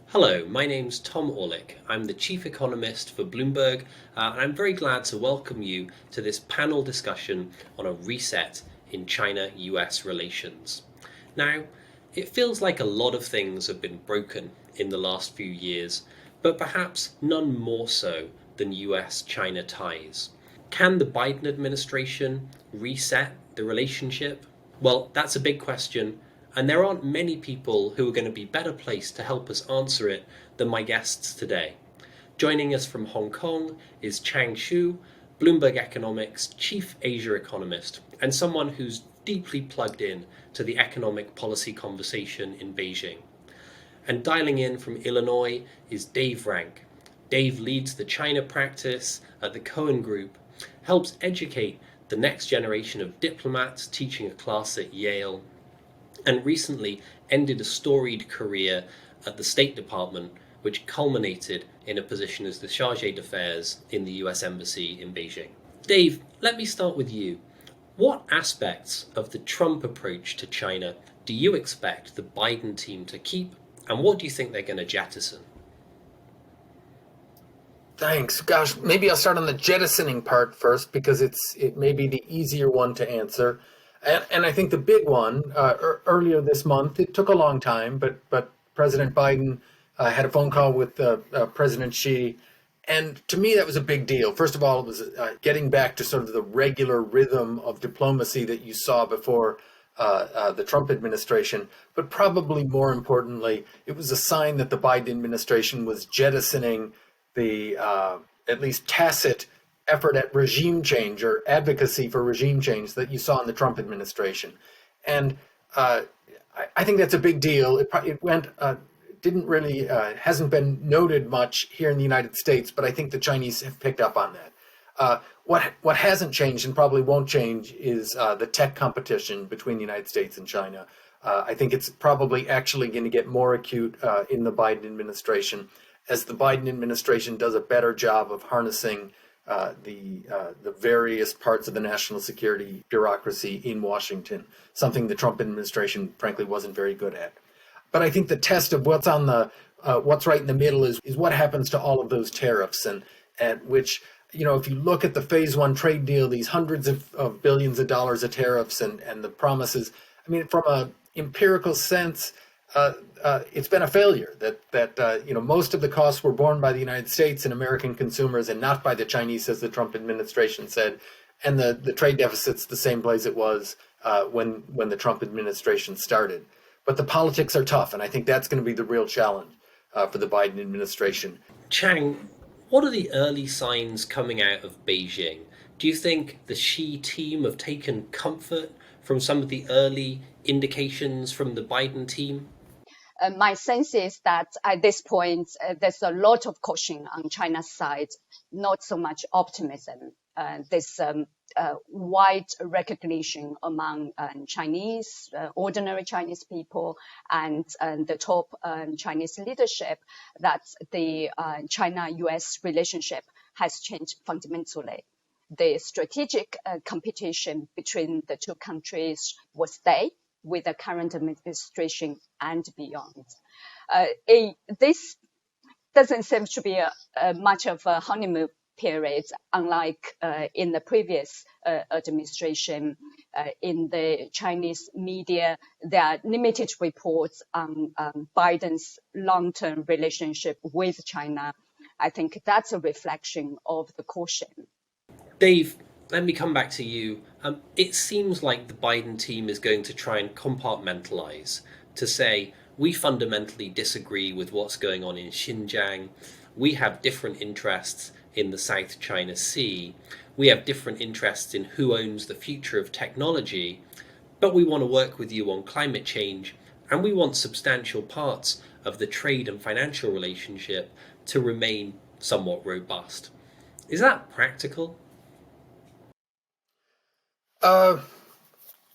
Hello, my name's Tom Orlik. I'm the chief economist for Bloomberg, and I'm very glad to welcome you to this panel discussion on a reset in China-US relations. Now, it feels like a lot of things have been broken in the last few years, but perhaps none more so than US-China ties. Can the Biden administration reset the relationship? Well, that's a big question, and there aren't many people who are going to be better placed to help us answer it than my guests today. Joining us from Hong Kong is Chang, Bloomberg Economics chief Asia economist, and someone who's deeply plugged in to the economic policy conversation in Beijing. And dialing in from Illinois is Dave Rank. Dave leads the China practice at the Cohen Group, helps educate the next generation of diplomats teaching a class at Yale, and recently ended a storied career at the State Department, which culminated in a position as the chargé d'affaires in the US Embassy in Beijing. Dave, let me start with you. What aspects of the Trump approach to China do you expect the Biden team to keep, and what do you think they're going to jettison? Thanks. Gosh, maybe I'll start on the jettisoning part first because it may be the easier one to answer. And I think the big one earlier this month, it took a long time, but President Biden had a phone call with President Xi. And to me, that was a big deal. First of all, it was getting back to sort of the regular rhythm of diplomacy that you saw before the Trump administration. But probably more importantly, it was a sign that the Biden administration was jettisoning the at least tacit effort at regime change or advocacy for regime change that you saw in the Trump administration. And I think that's a big deal. It went, didn't really, hasn't been noted much here in the United States, but I think the Chinese have picked up on that. What hasn't changed and probably won't change is the tech competition between the United States and China. I think it's probably actually going to get more acute in the Biden administration as the Biden administration does a better job of harnessing the various parts of the national security bureaucracy in Washington, something the Trump administration, frankly, wasn't very good at. But I think the test of what's on the what's right in the middle is what happens to all of those tariffs, and which, if you look at the phase one trade deal, these hundreds of billions of dollars of tariffs and the promises, I mean, from an empirical sense, it's been a failure. That most of the costs were borne by the United States and American consumers, and not by the Chinese, as the Trump administration said. And the trade deficit's the same place it was when the Trump administration started. But the politics are tough, and I think that's going to be the real challenge for the Biden administration. Chang, what are the early signs coming out of Beijing? Do you think the Xi team have taken comfort from some of the early indications from the Biden team? My sense is that at this point, there's a lot of caution on China's side, not so much optimism. There's wide recognition among Chinese, ordinary Chinese people, and the top Chinese leadership that the China-US relationship has changed fundamentally. The strategic competition between the two countries will stay with the current administration and beyond. This doesn't seem to be much of a honeymoon period, unlike in the previous administration. In the Chinese media, there are limited reports on Biden's long-term relationship with China. I think that's a reflection of the caution. Dave, let me come back to you. It seems like the Biden team is going to try and compartmentalize to say, we fundamentally disagree with what's going on in Xinjiang. We have different interests in the South China Sea. We have different interests in who owns the future of technology. But we want to work with you on climate change, and we want substantial parts of the trade and financial relationship to remain somewhat robust. Is that practical?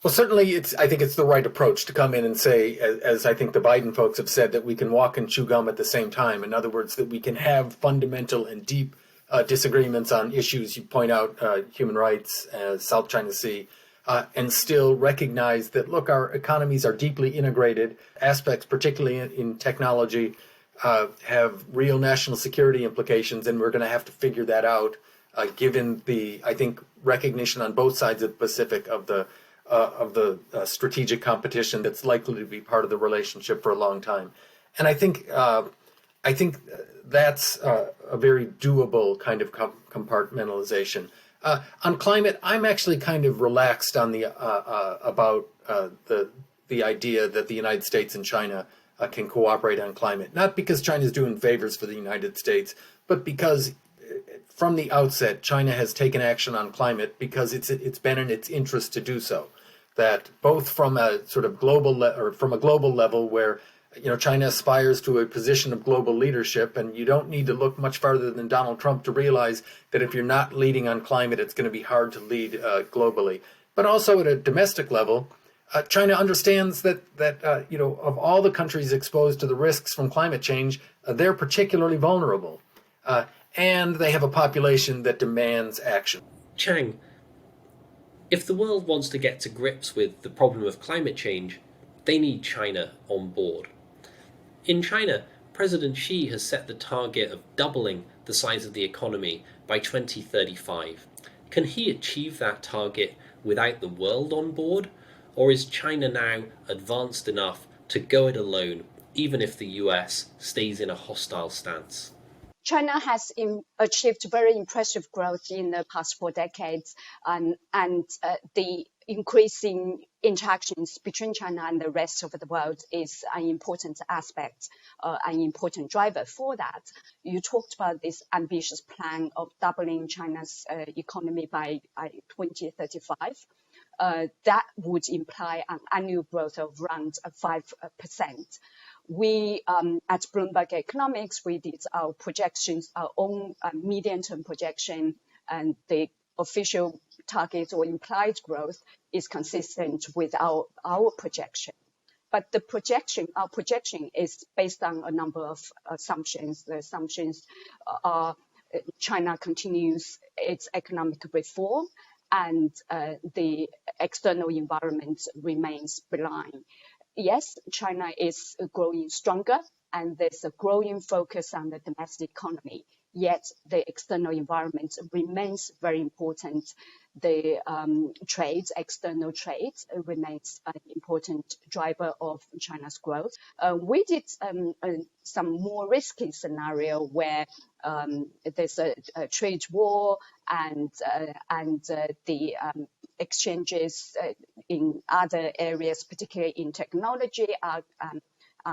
Well, certainly, I think it's the right approach to come in and say, as I think the Biden folks have said, that we can walk and chew gum at the same time. In other words, that we can have fundamental and deep disagreements on issues you point out, human rights, South China Sea, and still recognize that, look, our economies are deeply integrated. Aspects, particularly in technology, have real national security implications, and we're going to have to figure that out, given the, I think, recognition on both sides of the Pacific of the strategic competition that's likely to be part of the relationship for a long time. And I think that's a very doable kind of compartmentalization. On climate, I'm actually kind of relaxed on the about the idea that the United States and China can cooperate on climate. Not because China's doing favors for the United States, but because from the outset, China has taken action on climate because it's been in its interest to do so. That both from a sort of global or from a global level where China aspires to a position of global leadership, and you don't need to look much farther than Donald Trump to realize that if you're not leading on climate, it's going to be hard to lead globally. But also at a domestic level, China understands that of all the countries exposed to the risks from climate change, they're particularly vulnerable, and they have a population that demands action. Chang, if the world wants to get to grips with the problem of climate change, they need China on board. In China, President Xi has set the target of doubling the size of the economy by 2035. Can he achieve that target without the world on board? Or is China now advanced enough to go it alone, even if the US stays in a hostile stance? China has achieved very impressive growth in the past 4 decades, and the increasing interactions between China and the rest of the world is an important aspect, an important driver for that. You talked about this ambitious plan of doubling China's economy by 2035. That would imply an annual growth of around 5%. We, at Bloomberg Economics, we did our projections, our own medium-term projection, and the official target or implied growth is consistent with our projection. But our projection is based on a number of assumptions. The assumptions are China continues its economic reform, and the external environment remains benign. Yes, China is growing stronger, and there's a growing focus on the domestic economy. Yet the external environment remains very important. The external trade remains an important driver of China's growth. We did some more risky scenario where there's a trade war and the exchanges in other areas, particularly in technology, are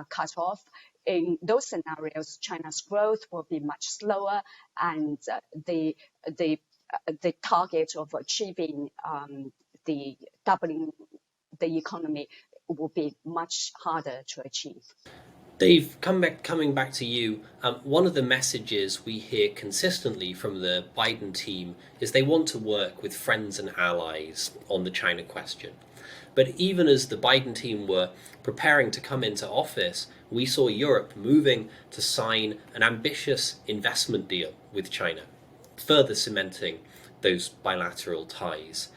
cut off. In those scenarios, China's growth will be much slower, and the target of achieving the doubling the economy will be much harder to achieve. Dave, coming back to you, one of the messages we hear consistently from the Biden team is they want to work with friends and allies on the China question. But even as the Biden team were preparing to come into office, we saw Europe moving to sign an ambitious investment deal with China, further cementing those bilateral ties.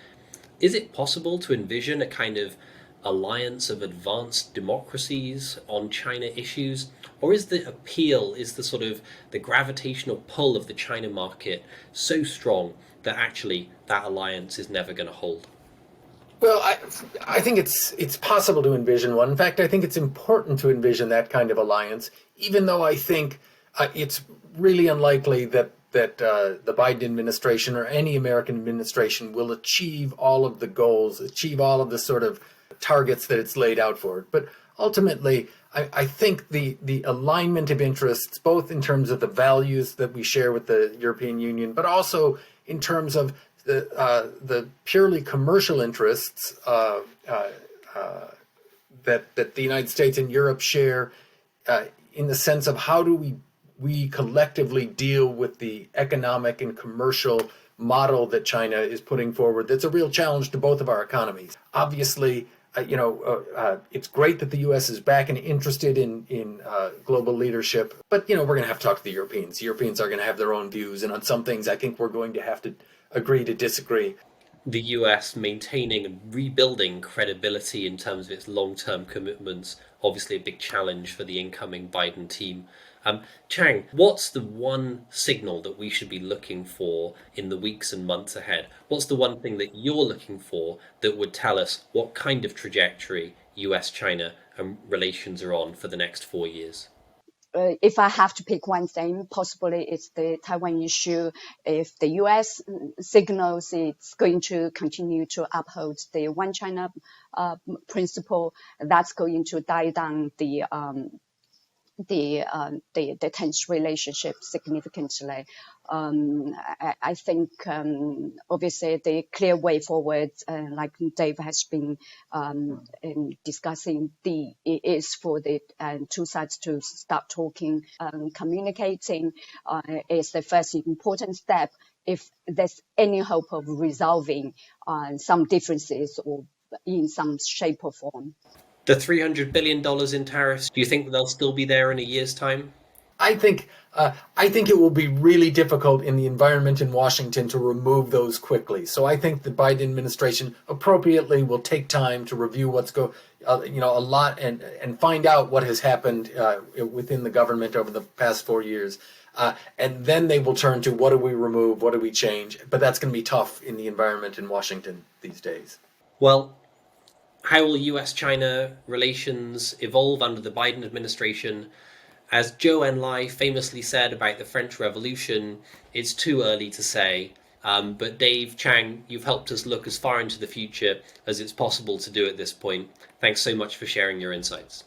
Is it possible to envision a kind of alliance of advanced democracies on China issues? Or is the appeal, is the sort of the gravitational pull of the China market so strong that actually that alliance is never going to hold? Well, I think it's possible to envision one. In fact, I think it's important to envision that kind of alliance, even though I think it's really unlikely that the Biden administration or any American administration will achieve all of the goals, achieve all of the sort of targets that it's laid out for it. But ultimately, I think the alignment of interests, both in terms of the values that we share with the European Union, but also in terms of the purely commercial interests that the United States and Europe share, in the sense of how do we collectively deal with the economic and commercial model that China is putting forward. That's a real challenge to both of our economies. Obviously, it's great that the U.S. is back and interested in global leadership, but we're going to have to talk to the Europeans. The Europeans are going to have their own views, and on some things, I think we're going to have to agree to disagree. the US maintaining and rebuilding credibility in terms of its long-term commitments, obviously a big challenge for the incoming Biden team. Chang, what's the one signal that we should be looking for in the weeks and months ahead? What's the one thing that you're looking for that would tell us what kind of trajectory US-China relations are on for the next 4 years? If I have to pick one thing, possibly it's the Taiwan issue. If the U.S. signals it's going to continue to uphold the One China principle, that's going to die down the tense relationship significantly. I think obviously the clear way forward, like Dave has been discussing, is for the two sides to start talking, communicating is the first important step if there's any hope of resolving some differences or in some shape or form. The $300 billion in tariffs, do you think they'll still be there in a year's time? I think it will be really difficult in the environment in Washington to remove those quickly. So I think the Biden administration appropriately will take time to review a lot and find out what has happened within the government over the past 4 years. And then they will turn to what do we remove, what do we change? But that's going to be tough in the environment in Washington these days. Well, how will US-China relations evolve under the Biden administration? As Zhou Enlai famously said about the French Revolution, it's too early to say. But Dave, Chang, you've helped us look as far into the future as it's possible to do at this point. Thanks so much for sharing your insights.